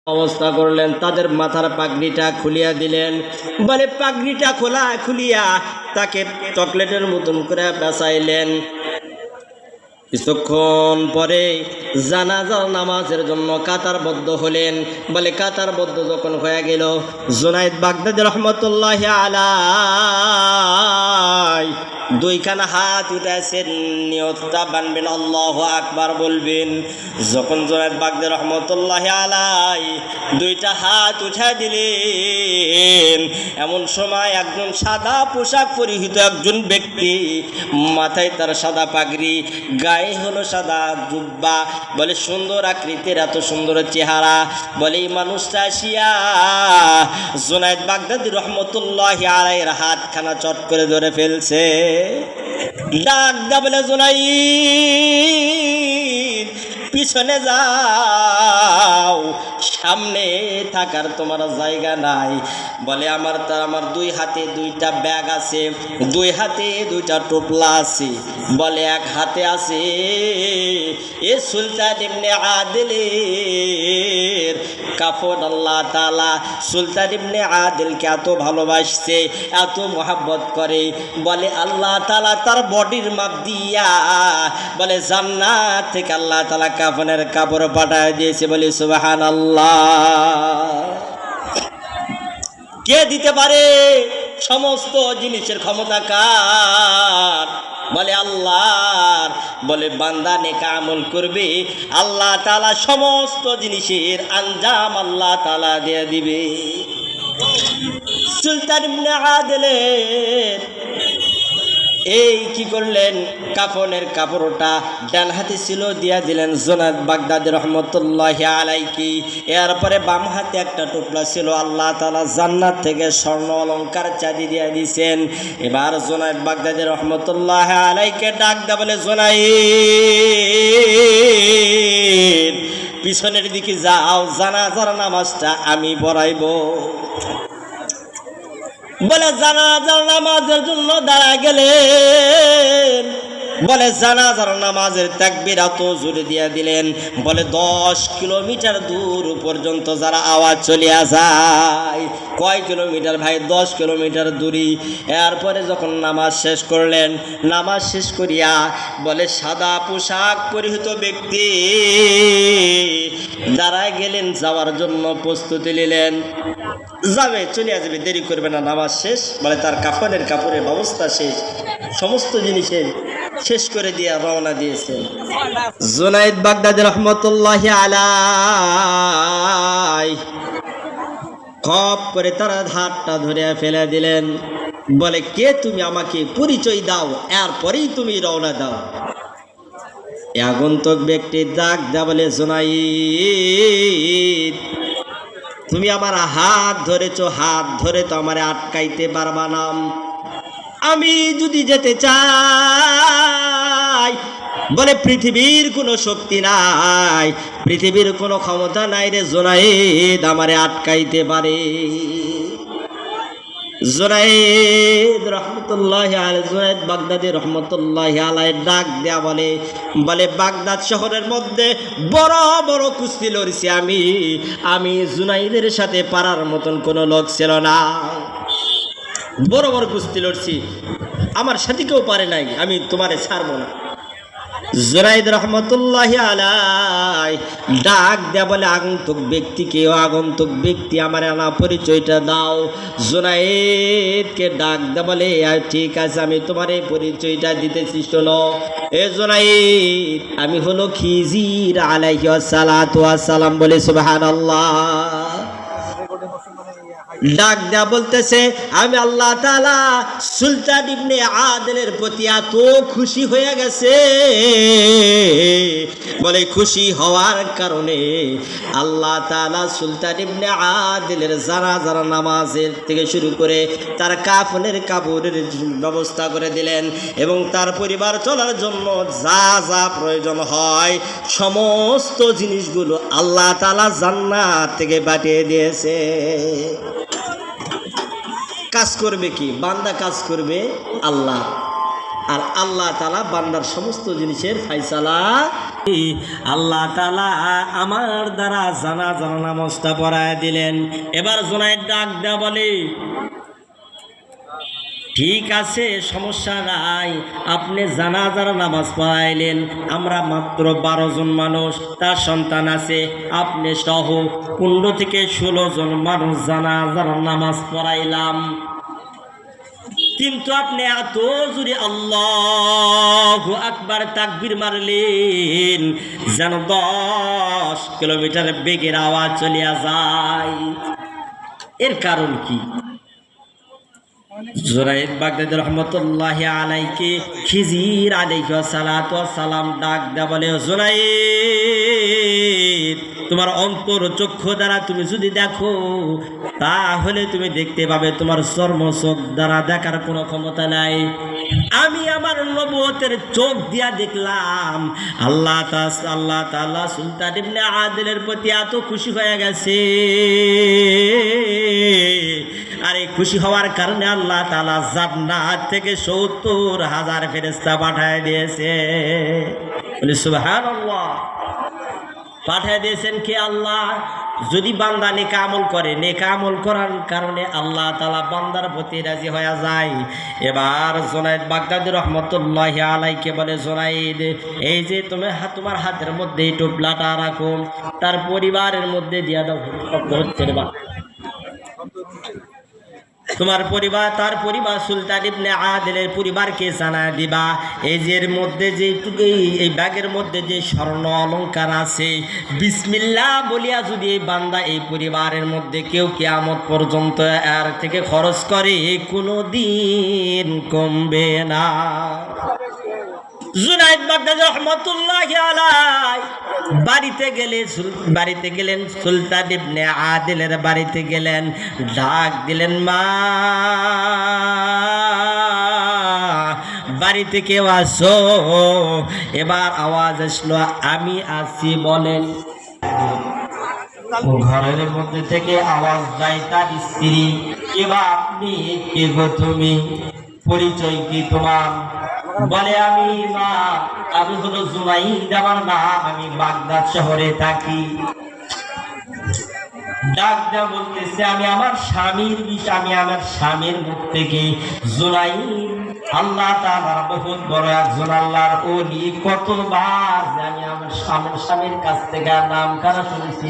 অবস্থা করলেন, তাদের মাথার পাগড়িটা খুলিয়া দিলেন। বলে পাগড়িটা খুলিয়া তাকে চকলেটের মতন করে পেঁচাইলেন। কিছুক্ষণ পরে জানাজার নামাজের জন্য কাতারবদ্ধ হলেন। বলে কাতারবদ্ধ যখন হয়ে গেল, জুনায়েদ বাগদাদী রহমতুল্লাহি আলাইহি দুইখানা হাত উঠাইছেন, নিয়তটা বানবেন, আল্লাহু আকবার বলবেন। যখন জুনায়েদ বাগদাদী রহমতুল্লাহি আলাইহি দুইটা হাত উঠাই দিলেন, এমন সময় একজন সাদা পোশাক পরিহিত একজন ব্যক্তি, মাথায় তার সাদা পাগড়ি, গায়ে হলো সাদা জুব্বা, বলে সুন্দর আকৃতির, এত সুন্দর চেহারা। বলে এই মানুষটা আসিয়া জুনায়েদ বাগদাদী রহমতুল্লাহি আলাইহির হাতখানা চট করে ধরে ফেলছে। ডাক দা বলে, জুনায়েদ পিছনে যাও, সামনে থাকার তোমার জায়গা নাই। বলে আমার দুই হাতে দুইটা ব্যাগ আছে, দুই হাতে দুইটা টোপলা আছে। বলে এক হাতে আছে এ সুলতান ইবনে আদিলের কাফন। আল্লাহ তাআলা সুলতান ইবনে আদিলকে এত ভালোবাসছে, এত মোহাব্বত করে। বলে আল্লাহ তাআলা তার বডির মাপ দিয়া বলে জান্নাত থেকে আল্লাহ তাআলা কাফনের কাপড় পাঠায় দিয়েছে। বলে সুবহানাল্লাহ। কে দিতে পারে? সমস্ত জিনিসের ক্ষমতা কার? বলে আল্লাহর। বলে বান্দা নেক আমল করবে, আল্লাহ তাআলা সমস্ত জিনিসের আঞ্জাম আল্লাহ তাআলা দিয়ে দিবে। সুলতান ইবনে আদিলের এই কি করলেন, কাফনের কাপড়টা ডান হাতে ছিল দিয়া দিলেন জুনায়েদ বাগদাদী রহমতুল্লাহি আলাইহি। এরপরে বাম হাতে একটা টোপলা ছিল, আল্লাহ তাআলা জান্নাত থেকে স্বর্ণ অলংকার চাঁদি দিয়া দিয়েছেন। এবার জুনায়েদ বাগদাদী রহমতুল্লাহি আলাইহিকে ডাক দেয়া বলে, জুনায়েদ পিছনের দিকে যাও, জানাজার নামাজটা আমি পড়াইব। বলে জানাজার নামাজের জন্য দাঁড়া গেলেন। বলে জানাজার নামাজের তাকবীরাত জোরে দিয়া দিলেন। বলে 10 কিলোমিটার দূর পর্যন্ত যারা আওয়াজ চলিয়া যায়। কয় কিলোমিটার ভাই? 10 কিলোমিটার দূরি। এরপরে যখন নামাজ শেষ করলেন, নামাজ শেষ করিয়া বলে সাদা পোশাক পরিহিত ব্যক্তি দাঁড়ায় গেলেন, যাওয়ার জন্য প্রস্তুতি নিলেন। যাবে, চলিয়া যাবে, দেরি করবে না, নামাজ শেষ। বলে তার কাফনের কাপড়ের ব্যবস্থা শেষ, সমস্ত জিনিসের শেষ করে দিয়ে রওনা দিয়েছেন। জুনায়েদ বাগদাদী রহমতুল্লাহি আলাইহি খপ করে তার হাতটা ধরে ফেলে দিলেন। বলে কে তুমি? আমাকে পরিচয় দাও, এরপরেই তুমি রওনা দাও। আগন্তুক ব্যক্তি ডাক দেয়া বলে, জুনায়েদ তুমি আমার হাত ধরেছো, হাত ধরে তো আমার আটকাইতে পারবা না। আমি যদি যেতে চাই, বলে পৃথিবীর কোনো শক্তি নাই, পৃথিবীর কোনো ক্ষমতা নাই রে জুনায়েদ আমারে আটকাইতে পারে। জুনায়েদ রহমতুল্লাহি আলাইহি, জুনায়েদ বাগদাদী রহমতুল্লাহি আলাইহি ডাক দেয়া বলে, বাগদাদ শহরের মধ্যে বড় বড় কুস্তি লড়ছি আমি জুনায়েদের সাথে পারার মতন কোনো লোক ছিল না। বড় বড় কুস্তি লড়ছি, আমার সাথে কেউ পারে নাই, আমি তোমারে ছাড়বো না। জুনায়েদ রহমতুল্লাহি আলাইহি ডাক দেয়া বলে, আগন্তুক ব্যক্তি কে? আগন্তুক ব্যক্তি আমার আনা পরিচয়টা দাও। জুনায়েদকে ডাক দেয়া বলে, ঠিক আছে আমি তোমার এই পরিচয়টা দিতেছি, শোনো। এ জুনায়েদ, আমি হলো খিজির আলাইহিস সালাতু ওয়াস সালাম। বলে সুবহানাল্লাহ। ডাক দেয়া বলতেছে, আমি আল্লাহ তাআলা সুলতান ইবনে আদিলের প্রতি এত খুশি হয়ে গেছে, বলে খুশি হওয়ার কারণে আল্লাহ তাআলা সুলতান ইবনে আদিলের জানাজার নামাজের থেকে শুরু করে তার কাফনের কাপড়ের ব্যবস্থা করে দিলেন, এবং তার পরিবার চলার জন্য যা যা প্রয়োজন হয় সমস্ত জিনিসগুলো আল্লাহ তাআলা জান্নাত থেকে পাঠিয়ে দিয়েছে। কাজ করবে কি? বান্দা কাজ করবে আল্লাহ। আর আল্লাহ তাআলা বান্দার সমস্ত জিনিসের ফয়সালা আল্লাহ তাআলা আমার দ্বারা জানাজার নামাজটা পড়ায় দিলেন। এবার জুনায়েদ ডাক দেয়া বলে, ঠিক আছে, সমস্যা নাই, আপনি জানাজার নামাজ পড়াইলেন, আমরা মাত্র 12 জন মানুষ, তার সন্তান আছে, আপনি সহ 15 থেকে 16 জন মানুষ জানাজার নামাজ পড়াইলাম। কিন্তু আপনি এত জোরে আল্লাহু আকবার তাকবীর মারলেন যেন 10 কিলোমিটার বেগের আওয়াজ চলিয়া যায়। এর কারণ কি? জুনায়েদ বাগদাদী রহমতুল্লাহি আলাইকে খিজির আলাইহিস সালাতু ওয়াস সালাম ডাক দেয়া বলে, জুনায়েদ, তোমার অন্তর চক্ষু দ্বারা তুমি যদি দেখো তাহলে তুমি দেখতে পাবে তোমার চর্ম চোখ দ্বারা দেখার কোনো ক্ষমতা নাই। আমি আমার নবুয়তের চোখ দিয়া দেখলাম আল্লাহ তাআলা সুলতান ইবনে আদিলের প্রতি এত খুশি হয়ে গেছে, আর এই খুশি হওয়ার কারণে আল্লাহ তাআলা জান্নাত থেকে 70,000 ফেরেশতা পাঠিয়ে দিয়েছে। বলি সুবহানাল্লাহ। পাঠিয়ে দিয়েছেন কে? আল্লাহ। যদি বান্দা নেক আমল করে, নেক আমল করার কারণে আল্লাহ তাআলা বান্দার প্রতি রাজি হয়ে যায়। এবার জুনায়েদ বাগদাদী রহমতুল্লাহি আলাইকে বলে, জুনায়েদ, এই যে তুমি তোমার হাতের মধ্যে এই টোপলাটা রাখো, তার পরিবারের মধ্যে দিয়া দাও। হচ্ছে রে বা, তোমার পরিবার, তার পরিবার সুলতান ইবনে আদিলের পরিবারকে জানা দিবা এই যে এর মধ্যে যে এই ব্যাগের মধ্যে যে স্বর্ণ অলংকার আছে, বিসমিল্লাহ বলিয়া যদি এই বান্দা এই পরিবারের মধ্যে কেউ কিয়ামত পর্যন্ত এর থেকে খরচ করে কোনো দিন কমবে না। জুনায়েদ বাগদাদী রহমতুল্লাহি আলাইহি বাড়িতে গেলেন সুলতান ইবনে আদিলের বাড়িতে গেলেন, ডাক দিলেন, মা বাড়িতে কেউ আসো? এবার আওয়াজ আসলো, আমি আছি, বলেন। ঘরের মধ্যে থেকে আওয়াজ যায় তার স্ত্রী, এবার আপনি কে গো তুমি, পরিচয় কি তোমার? বলে, আমি হলো জুনায়েদ, আমার নাম, আমি বাগদাদ শহরে থাকি। ডাক দেয়া বলতেছে, আমি আমার স্বামীর মুখ থেকে জুনায়েদ আল্লাহ তাআলার বহুত বড় একজন আল্লাহর ওলি, কতবার যে আমি আমার স্বামীর কাছ থেকে নাম কারা শুনেছি।